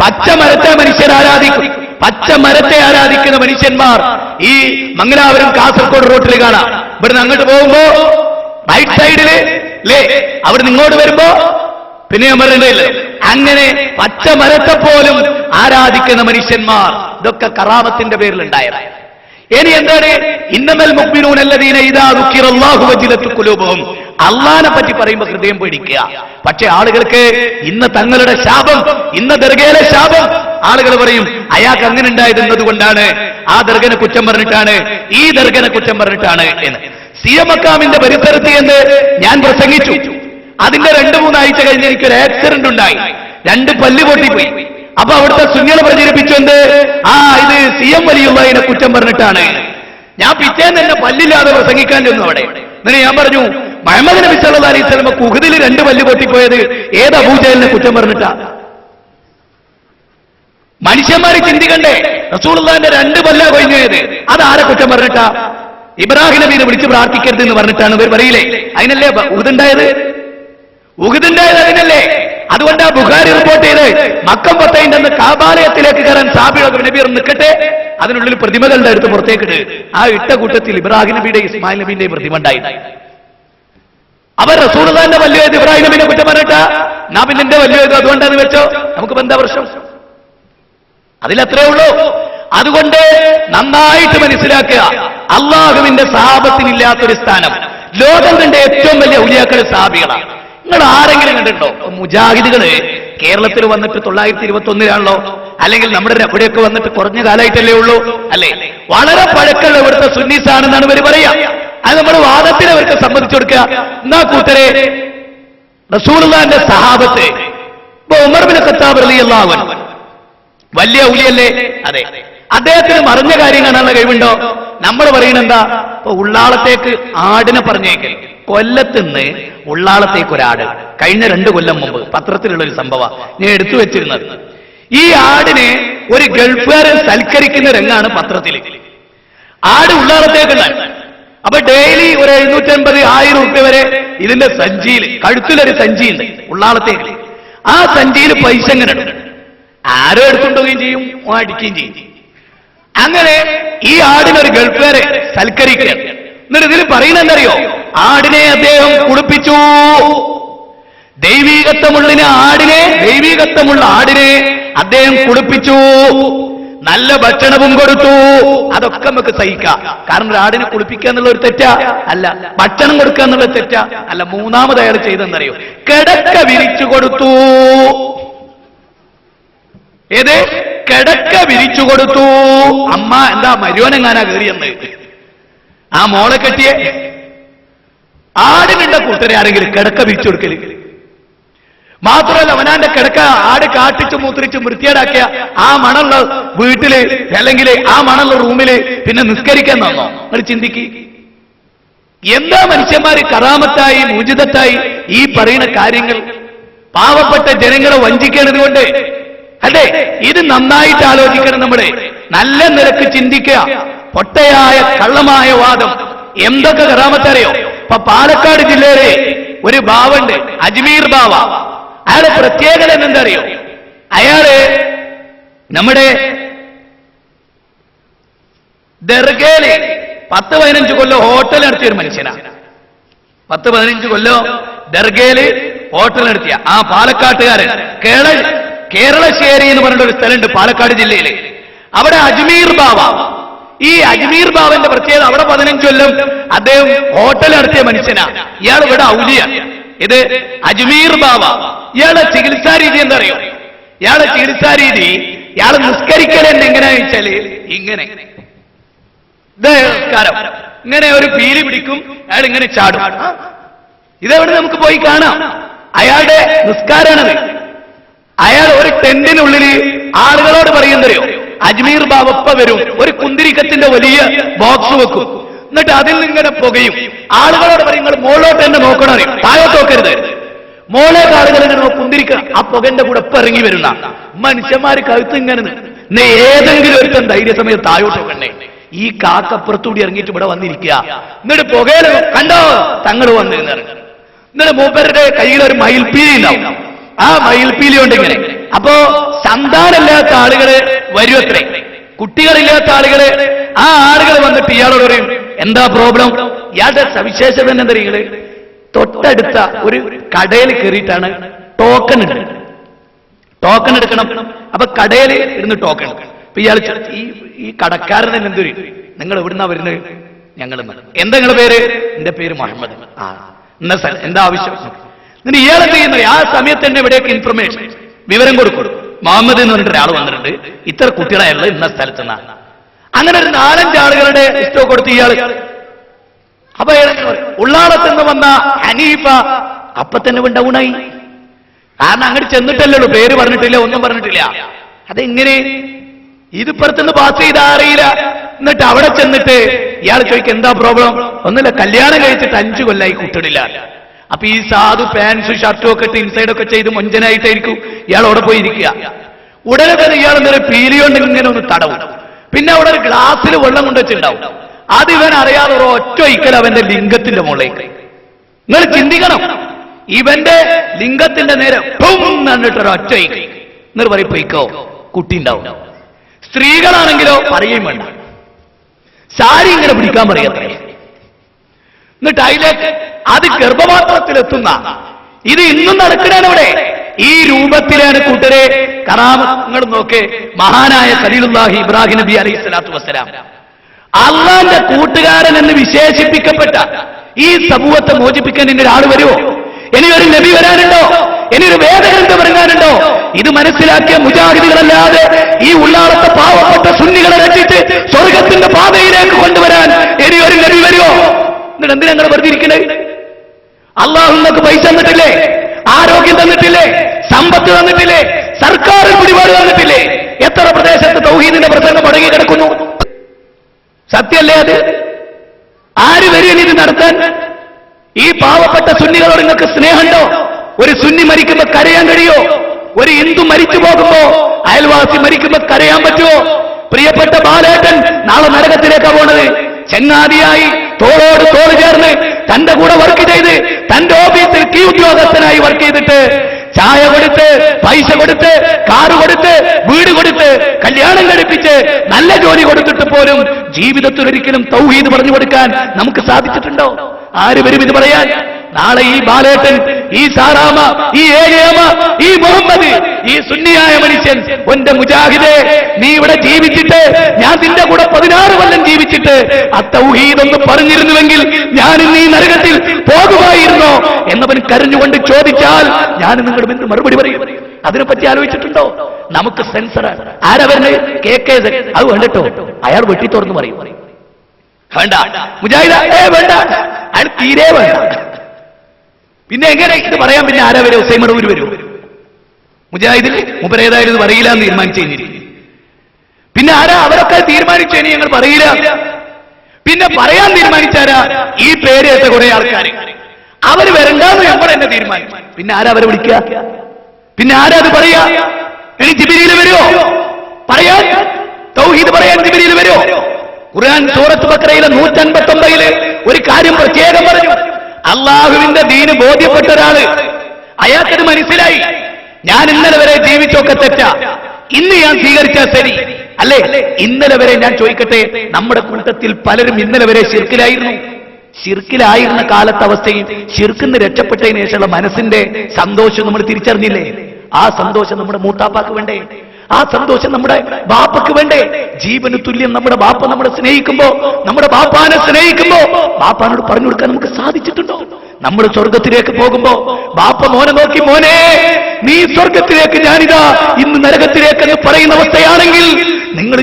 പച്ചമരത്തെ മനുഷ്യർ ആരാധിക്കും. പച്ചമരത്തെ ആരാധിക്കുന്ന മനുഷ്യന്മാർ ഈ മംഗലാപുരം കാസർഗോഡ് റോട്ടിൽ കാണാം. ഇവിടുന്ന് അങ്ങോട്ട് പോകുമ്പോ റൈറ്റ് സൈഡില് അല്ലേ, അവിടുന്ന് ഇങ്ങോട്ട് വരുമ്പോ പിന്നെ ഞാൻ പറയണ്ടല്ലോ, അങ്ങനെ പച്ചമരത്തെ പോലും ആരാധിക്കുന്ന മനുഷ്യന്മാർ. ഇതൊക്കെ കറാമത്തിന്റെ പേരിലുണ്ടായത്. ഇനി എന്താണ്? ഇന്നമൽ മുഅ്മിനൂന അല്ലദീന ഇദാ ദുക്കിറല്ലാഹു വജിലത് ഖുലൂബുഹും. അല്ലാഹനെ പറ്റി പറയുമ്പോൾ ഹൃദയം പേടിക്കുക. പക്ഷെ ആളുകൾക്ക് ഇന്ന് തങ്ങളുടെ ശാപം, ഇന്ന് ദർഗയിലെ ശാപം, ആളുകൾ പറയും അയാൾക്ക് അങ്ങനെ ഉണ്ടായത് കൊണ്ടാണ്, ആ ദർഗനെ കുറ്റം പറഞ്ഞിട്ടാണ്, ഈ ദർഗനെ കുറ്റം പറഞ്ഞിട്ടാണ് എന്ന്. സിയമക്കാമിന്റെ പരിസരത്ത് എന്ന് ഞാൻ പ്രസംഗിച്ചു. അതിന്റെ 2-3 ആഴ്ച കഴിഞ്ഞ് എനിക്കൊരു ആക്സിഡന്റ് ഉണ്ടായി. 2 പല്ല് പൊട്ടിപ്പോയി. അപ്പൊ അവിടുത്തെ സുന്നികളെ പ്രചരിപ്പിച്ചുകൊണ്ട് ഇത് സിഎം വലിയുള്ളതിനെ കുറ്റം പറഞ്ഞിട്ടാണ്. ഞാൻ പിറ്റേന്ന് തന്നെ പല്ലില്ലാതെ പ്രസംഗിക്കാൻ ചെന്നു അവിടെ. എന്നിട്ട് ഞാൻ പറഞ്ഞു, മുഹമ്മദ് നബി സല്ലല്ലാഹു അലൈഹി വസല്ലം ഉഹദിൽ 2 പല്ല് പൊട്ടിപ്പോയത് ഏത് അബൂജഹലിനെ കുറ്റം പറഞ്ഞിട്ടാ? മനുഷ്യന്മാരെ ചിന്തിക്കണ്ടേ? റസൂലുള്ളാഹിന്റെ 2 പല്ലാ കൊഴിഞ്ഞത്, അതാരെ കുറ്റം പറഞ്ഞിട്ടാ? ഇബ്രാഹിം നബിയെ വിളിച്ച് പ്രാർത്ഥിക്കരുത് എന്ന് പറഞ്ഞിട്ടാണ് ഇവർ പറയില്ലേ? അതിനല്ലേ ഉഹദുണ്ടായത്? ഉഹദുണ്ടായത് അതിനല്ലേ? അതുകൊണ്ട് ബുഖാരി റിപ്പോർട്ട് ചെയ്ത് മക്കം പത്തൈൻ്റെ കാബാലയത്തിലേക്ക് കയറാൻ സാബിയൊക്കെ നബി നിൽക്കട്ടെ, അതിനുള്ളിൽ പ്രതിമകളുടെ അടുത്ത് പുറത്തേക്കിട്ട് ആ ഇട്ട കൂട്ടത്തിൽ ഇബ്രാഹിം നബിയുടെ ഇസ്മായിൽ നബിന്റെയും പ്രതിമ ഉണ്ടായി. അവർ റസൂലുള്ളാഹിന്റെ വല്യ ഇബ്രാഹിം നബിനെ കുറ്റം പറഞ്ഞിട്ടാ? നാബിന്റെ വല്യ അതുകൊണ്ടാന്ന് വെച്ചോ, നമുക്ക് എന്താ പ്രശ്നം? അതിലത്രേ ഉള്ളൂ. അതുകൊണ്ട് നന്നായിട്ട് മനസ്സിലാക്കുക, അള്ളാഹുവിന്റെ സഹാബത്തിനില്ലാത്തൊരു സ്ഥാനം. ലോകം കണ്ട ഏറ്റവും വലിയ ഔലിയാക്കൾ സഹാബികളാണ്. നിങ്ങൾ ആരെങ്കിലും കണ്ടിട്ടോ? മുജാഹിദുകള് കേരളത്തിൽ വന്നിട്ട് 921 അല്ലെങ്കിൽ നമ്മുടെ ഇവിടെയൊക്കെ വന്നിട്ട് കുറഞ്ഞ കാലമായിട്ടല്ലേ ഉള്ളൂ, അല്ലേ? വളരെ പഴക്കമുള്ള ഇവിടുത്തെ സുന്നീസാണെന്നാണ് ഇവർ പറയാ. അത് നമ്മൾ വാദത്തിന് അവർക്ക് സമ്മതിച്ചു കൊടുക്കുക. എന്നാ കൂട്ടരെ, റസൂലുള്ളാഹിന്റെ സഹാബത്ത്, ഇപ്പൊ ഉമർ ബിൻ ഖത്താബ് റളിയല്ലാഹു അൻഹു വലിയ ഔലിയല്ലേ? അതെ. അദ്ദേഹത്തിന് മറിഞ്ഞ കാര്യം കാണാനുള്ള കഴിവുണ്ടോ? നമ്മൾ പറയുന്നെന്താ? ഇപ്പൊ ഉള്ളാളത്തേക്ക് ആടിനെ പറഞ്ഞേക്കൽ. കൊല്ലത്തുനിന്ന് ഉള്ളാളത്തേക്ക് ഒരാട് കഴിഞ്ഞ 2 കൊല്ലം മുമ്പ് പത്രത്തിലുള്ള ഒരു സംഭവം ഞാൻ എടുത്തു വെച്ചിരുന്നത്. ഈ ആടിനെ ഒരു ഗൾഫുകാരൻ സൽക്കരിക്കുന്ന രംഗാണ് പത്രത്തിൽ. ആട് ഉള്ളാളത്തേക്കുള്ള. അപ്പൊ ഡെയിലി ഒരു 750-1000 രൂപ വരെ ഇതിന്റെ സഞ്ചിയിൽ, കഴുത്തിലൊരു സഞ്ചിയുണ്ട് ഉള്ളാളത്തേക്ക്. ആ സഞ്ചിയിൽ പൈസ എങ്ങനെ ഉണ്ട്? ആരോ എടുത്തുകൊണ്ടുകയും ചെയ്യും, അടിക്കുകയും ചെയ്യും. അങ്ങനെ ഈ ആടിനൊരു ഗൾഫുകാരെ സൽക്കരിക്കുകയാണ്. എന്നിട്ട് ഇതിൽ പറയുന്നത് എന്തറിയോ? ആടിനെ അദ്ദേഹം കുളിപ്പിച്ചു. ദൈവീകത്വമുള്ള ആടിനെ അദ്ദേഹം കുളിപ്പിച്ചു. നല്ല ഭക്ഷണവും കൊടുത്തു. അതൊക്കെ നമുക്ക് സഹിക്കാം. കാരണം ഒരു ആടിനെ കുളിപ്പിക്കുക എന്നുള്ള ഒരു തെറ്റാ അല്ല, ഭക്ഷണം കൊടുക്കുക എന്നുള്ള തെറ്റാ അല്ല. മൂന്നാമത് അയാൾ ചെയ്തെന്നറിയോ? കിടക്ക വിരിച്ചു കൊടുത്തു. ഏത്? കിടക്ക വിരിച്ചു കൊടുത്തു. അമ്മ എന്താ മരുവനെങ്ങാനാ കയറിയെന്ന് ആ മോളെ കെട്ടിയെ ആടിനുണ്ട കൂട്ടരെ ആരെങ്കിലും കിടക്ക വിരിച്ചു കൊടുക്കല്? മാത്രമല്ല, അവനാന്റെ കിടക്ക ആട് കാട്ടിച്ചു മൂത്രിച്ച് വൃത്തിയേടാക്കിയ ആ മണുള്ള വീട്ടില് അല്ലെങ്കിൽ ആ മണുള്ള റൂമില് പിന്നെ നിസ്കരിക്കാൻ തന്നോ? നിങ്ങൾ ചിന്തിക്ക്. എന്താ മനുഷ്യന്മാര് കറാമത്തായി മുജിദത്തായി ഈ പറയുന്ന കാര്യങ്ങൾ പാവപ്പെട്ട ജനങ്ങളെ വഞ്ചിക്കേണ്ടത് കൊണ്ട് അല്ലേ? ഇത് നന്നായിട്ട് ആലോചിക്കണം. നമ്മളെ നല്ല നിരക്ക് ചിന്തിക്കുക. പൊട്ടയായ കള്ളമായ വാദം എന്തൊക്കെ കറാമത്തറിയോ? ഇപ്പൊ പാലക്കാട് ജില്ലയിലെ ഒരു ബാവുണ്ട്, അജ്മീർ ബാവ. അയാളെ പ്രത്യേകത എന്തറിയോ? അയാള് നമ്മുടെ ദർഗയില് 10-15 കൊല്ലം ഹോട്ടൽ നടത്തിയ ഒരു മനുഷ്യനാണ്. 10-15 കൊല്ലം ദർഗയില് ഹോട്ടൽ നടത്തിയ ആ പാലക്കാട്ടുകാരൻ. കേരളശ്ശേരി എന്ന് പറഞ്ഞ ഒരു സ്ഥലമുണ്ട് പാലക്കാട് ജില്ലയില്. അവിടെ അജ്മീർ ബാവ. ഈ അജ്മീർ ബാവന്റെ പ്രത്യേകത, അവിടെ 15 കൊല്ലം അദ്ദേഹം ഹോട്ടൽ നടത്തിയ മനുഷ്യനാ. ഇയാൾ ഇവിടെ ഔലിയ. ഇത് അജ്മീർ ബാവ. ഇയാളെ ചികിത്സാ രീതി എന്താ അറിയോ? ഇയാളെ ചികിത്സാ രീതി, ഇയാൾ നിസ്കരിക്കലെന്ന് എങ്ങനെയാ വെച്ചാല് ഇങ്ങനെ നമസ്കാരം ഇങ്ങനെ ഒരു പീലി പിടിക്കും, അയാൾ ഇങ്ങനെ ചാടും. ഇതെവിടെ നമുക്ക് പോയി കാണാം. അയാളുടെ നിസ്കാരാണത്. അയാൾ ഒരു ടെന്റിനുള്ളിൽ ആളുകളോട് പറയുന്നറിയോ? അജ്മീർ ബാവപ്പ വരും, ഒരു കുന്തിരിക്കത്തിന്റെ വലിയ ബോക്സ് വെക്കും, എന്നിട്ട് അതിൽ നിന്നിങ്ങനെ പുകയും. ആളുകളോട് പറയും, നിങ്ങൾ മോളോട്ട് തന്നെ നോക്കണം, അറിയും, താഴോട്ട് നോക്കരുത്. മോളേക്ക് ആളുകൾ ഇങ്ങനെ കുന്തിരിക്ക, ആ പുകന്റെ കൂടെ ഇപ്പൊ ഇറങ്ങി വരുന്ന മനുഷ്യന്മാര് കഴുത്ത് ഇങ്ങനെ. ഏതെങ്കിലും ഒരുത്തൻ ധൈര്യസമയം താഴോട്ട് നോക്കണ്ടേ? ഈ കാക്കപ്പുറത്തൂടി ഇറങ്ങിയിട്ട് ഇവിടെ വന്നിരിക്കുക. എന്നിട്ട് പുകയില് കണ്ടോ തങ്ങൾ വന്നിരുന്ന. എന്നിട്ട് മൂപ്പരുടെ കയ്യിൽ ഒരു മയിൽപ്പീലി ഉണ്ടാവും. ആ മയിൽപ്പീലി കൊണ്ട് ഇങ്ങനെ. അപ്പോ സന്താനം കുട്ടികളില്ലാത്ത ആളുകള് വരുമത്രേ. കുട്ടികളില്ലാത്ത ആളുകള്, ആ ആളുകൾ വന്നിട്ട് ഇയാളോട് പറയും, എന്താ പ്രോബ്ലം? ഇയാളുടെ സവിശേഷത എന്താ? നിങ്ങള് തൊട്ടടുത്ത ഒരു കടയിൽ കയറിയിട്ടാണ് ടോക്കൺ എടുക്കണം. ടോക്കൺ എടുക്കണം. അപ്പൊ കടയിൽ ഇരുന്ന് ടോക്കൺ. അപ്പൊ ഇയാൾ ഈ കടക്കാരൻ എന്തൊരു, നിങ്ങൾ എവിടുന്നാ വരുന്നത്? ഞങ്ങൾ. എന്താ നിങ്ങളുടെ പേര്? എന്റെ പേര് മുഹമ്മദ്. ആ ഇന്ന സ്ഥലം, എന്താ ആവശ്യം? എന്നിട്ട് ഇയാൾ എന്ത് ചെയ്യുന്നത്? ആ സമയത്ത് തന്നെ ഇവിടേക്ക് ഇൻഫർമേഷൻ, വിവരം കൊടുക്കും. മുഹമ്മദ് എന്ന് പറഞ്ഞിട്ട് ഒരാൾ വന്നിട്ടുണ്ട്, ഇത്ര കുട്ടികളായുള്ള ഇന്ന സ്ഥലത്ത് നിന്നാണ്. അങ്ങനെ ഒരു 4-5 ആളുകളുടെ ഇഷ്ടം കൊടുത്ത് ഇയാൾ. അപ്പൊ ഉള്ളാളത്ത് നിന്ന് വന്ന ഹനീഫ അപ്പൊ തന്നെ ഡൗണായി. കാരണം അങ്ങോട്ട് ചെന്നിട്ടല്ലോ, പേര് പറഞ്ഞിട്ടില്ല, ഒന്നും പറഞ്ഞിട്ടില്ല. അതെങ്ങനെ? ഇതിപ്പുറത്തുനിന്ന് പാസ് ചെയ്താ അറിയില്ല. എന്നിട്ട് അവിടെ ചെന്നിട്ട് ഇയാൾ ചോദിക്കും, എന്താ പ്രോബ്ലം? ഒന്നുമില്ല, കല്യാണം കഴിച്ചിട്ട് 5 കൊല്ലായി കുട്ടികളില്ല. അപ്പൊ ഈ സാധു പാൻസും ഷർട്ടും ഒക്കെ ഇട്ട് ഇൻസൈഡൊക്കെ ചെയ്ത് മൊഞ്ചനായിട്ടായിരിക്കും ഇയാൾ അവിടെ പോയിരിക്കുക. ഉടനെ തന്നെ ഇയാൾ എന്നൊരു പീലിയോണ്ട് ഇങ്ങനെ ഒന്ന് തടവും. പിന്നെ അവിടെ ഒരു ഗ്ലാസ്സിൽ വെള്ളം കൊണ്ടുവച്ചിട്ടുണ്ടാവും. അത് ഇവൻ അറിയാതെ ഒരു ഒറ്റ ഒഴിക്കൽ അവന്റെ ലിംഗത്തിന്റെ മുകളിലേക്ക്. നിങ്ങൾ ചിന്തിക്കണം, ഇവന്റെ ലിംഗത്തിന്റെ നേരെ എന്നിട്ടൊരു ഒറ്റ ഒഴിക്കൽ. നിങ്ങൾ പറയും പൊയ്ക്കോ, കുട്ടി ഉണ്ടാവും. സ്ത്രീകളാണെങ്കിലോ പറയുകയും വേണ്ട, സാരി ഇങ്ങനെ പിടിക്കാൻ പറയത്രേ. എന്നിട്ട് അതിലേക്ക് അത് ഗർഭപാത്രത്തിലെത്തുന്ന ഇത് ഇന്നും നടക്കണേണ് ഇവിടെ. ഈ രൂപത്തിലാണ് കൂട്ടരെ കറാമങ്ങൾ. നോക്ക്, മഹാനായ ഖലീലുല്ലാഹി ഇബ്രാഹിം നബി അലൈഹി സ്വലാത്തു വസ്സലാം അള്ളാന്റെ കൂട്ടുകാരൻ എന്ന് വിശേഷിപ്പിക്കപ്പെട്ട ഈ സമൂഹത്തെ മോചിപ്പിക്കാൻ ഇനി ഒരാൾ വരുമോ? ഇനി ഒരു നബി വരാനുണ്ടോ? ഇനി ഒരു വേദഗ്രന്ഥം ഇറങ്ങാനുണ്ടോ? ഇത് മനസ്സിലാക്കിയ മുജാഹിദുകളല്ലാതെ ഈ ഉള്ളാളത്തെ പാവപ്പെട്ട സുന്നികളെ രക്ഷിച്ച് സ്വർഗത്തിന്റെ പാതയിലേക്ക് കൊണ്ടുവരാൻ ഇനി ഒരു നബി വരുമോ? എന്നിട്ട് എന്തിനാ ഞങ്ങൾ വെറുതെ ഇരിക്കണേ? അള്ളാഹു നിങ്ങൾക്ക് പൈസ തന്നിട്ടില്ലേ? ആരോഗ്യം തന്നിട്ടില്ലേ? സമ്പത്ത് തന്നിട്ടില്ലേ? സർക്കാർ പിടിപാട് തന്നിട്ടില്ലേ? എത്ര പ്രദേശത്ത് തൗഹീദിന്റെ പ്രസംഗം മുടങ്ങി കിടക്കുന്നു? സത്യമല്ലേ അത്? ആര് വരും ഇത് നടത്താൻ? ഈ പാവപ്പെട്ട സുന്നികളോട് നിങ്ങൾക്ക് സ്നേഹമുണ്ടോ? ഒരു സുന്നി മരിക്കുമ്പോ കരയാൻ കഴിയോ? ഒരു ഹിന്ദു മരിച്ചു പോകുമ്പോ അയൽവാസി മരിക്കുമ്പോ കരയാൻ പറ്റുമോ? പ്രിയപ്പെട്ട ബാലേട്ടൻ നാളെ നരകത്തിലേക്കാ പോണത്. ചങ്ങാതിയായി തോളോട് തോൾ ചേർന്ന് തന്റെ കൂടെ വർക്ക് ചെയ്ത് തന്റെ ഓഫീസിൽ കീ ഉദ്യോഗസ്ഥനായി വർക്ക് ചെയ്തിട്ട് ചായ കൊടുത്ത്, പൈസ കൊടുത്ത്, കാറ് കൊടുത്ത്, വീട് കൊടുത്ത്, കല്യാണം കഴിപ്പിച്ച്, നല്ല ജോലി കൊടുത്തിട്ട് പോലും ജീവിതത്തിൽ ഒരിക്കലും തൗഹീദ് പറഞ്ഞു കൊടുക്കാൻ നമുക്ക് സാധിച്ചിട്ടുണ്ടോ? ആര് വരും ഇത് പറയാൻ? നാളെ ഈ ബാലേട്ടൻ, ഈ സാറാമ, ഈ ഏരിയാമ, ഈ മുഹമ്മദ്, ഈ സുന്നിയായ മനുഷ്യൻ, ഒന്റെ മുജാഹിദേ, നീ ഇവിടെ ജീവിച്ചിട്ട് ഞാൻ നിന്റെ കൂടെ 16 കൊല്ലം ജീവിച്ചിട്ട് ആ തൗഹീദ് ഒന്ന് പറഞ്ഞിരുന്നുവെങ്കിൽ ഞാൻ ഇന്ന് ഈ നരകത്തിൽ പോകുമായിരുന്നോ എന്നവൻ കരഞ്ഞുകൊണ്ട് ചോദിച്ചാൽ ഞാൻ നിങ്ങളുടെ മുന്നിൽ മറുപടി പറയും. അതിനെപ്പറ്റി ആലോചിച്ചിട്ടുണ്ടോ? നമുക്ക് സെൻസറാണ്. ആരവരുടെ KK അത് വേണ്ടട്ടോ, അയാൾ വെട്ടി തുറന്ന് പറയും. വേണ്ട മുജാഹിദ, വേണ്ട, അയാൾ തീരെ വേണ്ട. പിന്നെ എങ്ങനെ ഇത് പറയാൻ? പിന്നെ ആരാ വരെ? ഹുസൈൻ മടവൂര് വരും മുജാഹിദിൽ? മുബരേതായാലും പറയില്ല എന്ന് തീരുമാനിച്ചു കഴിഞ്ഞിരിക്കും. പിന്നെ ആരാ? അവരൊക്കെ തീരുമാനിച്ചതിന് ഞങ്ങൾ പറയില്ല. പിന്നെ പറയാൻ തീരുമാനിച്ചാരാ? ഈ പേര് കേട്ട കുറെ ആൾക്കാർ. അവർ വരണ്ടാന്ന് നമ്മൾ എന്നെ തീരുമാനിച്ചു. പിന്നെ ആരാ അവരെ വിളിക്കുക? പിന്നെ ആരാ അത് പറയാ? ഇനി ജിബ്രീൽ വരുമോ പറയാൻ? തൗഹീദ് പറയാൻ ജിബ്രീൽ വരുമോ? ഖുർആൻ സൂറത്ത് ബഖറയിലെ 159 ഒരു കാര്യം പ്രത്യേകം പറഞ്ഞു. അള്ളാഹുവിന്റെ ദീന് ബോധ്യപ്പെട്ട ഒരാള്, അയാൾക്കത് മനസ്സിലായി. ഞാൻ ഇന്നലെ വരെ ജീവിച്ചൊക്കെ തെറ്റാ, ഇന്ന് ഞാൻ സ്വീകരിച്ചാ ശരി അല്ലേ? ഇന്നലെ വരെ ഞാൻ ചോദിക്കട്ടെ, നമ്മുടെ കൂട്ടത്തിൽ പലരും ഇന്നലെ വരെ ശിർക്കിലായിരുന്ന കാലത്തെ അവസ്ഥയും ശിർക്കിന്ന് രക്ഷപ്പെട്ടതിന് ശേഷമുള്ള മനസ്സിന്റെ സന്തോഷം നമ്മൾ തിരിച്ചറിഞ്ഞില്ലേ? ആ സന്തോഷം നമ്മുടെ മൂത്താപ്പാക്ക് വേണ്ടേ? ആ സന്തോഷം നമ്മുടെ ബാപ്പക്ക് വേണ്ടേ? ജീവന് തുല്യം നമ്മുടെ ബാപ്പ നമ്മളെ സ്നേഹിക്കുമ്പോ, നമ്മുടെ ബാപ്പാനെ സ്നേഹിക്കുമ്പോ ബാപ്പാനോട് പറഞ്ഞു കൊടുക്കാൻ നമുക്ക് സാധിച്ചിട്ടുണ്ടോ? നമ്മൾ സ്വർഗത്തിലേക്ക് പോകുമ്പോ ബാപ്പ മോനെ നോക്കി, മോനെ നീ സ്വർഗത്തിലേക്ക്, ഞാനിതാ ഇന്ന് നരകത്തിലേക്ക് എന്ന് പറയുന്ന അവസ്ഥയാണെങ്കിൽ നിങ്ങൾ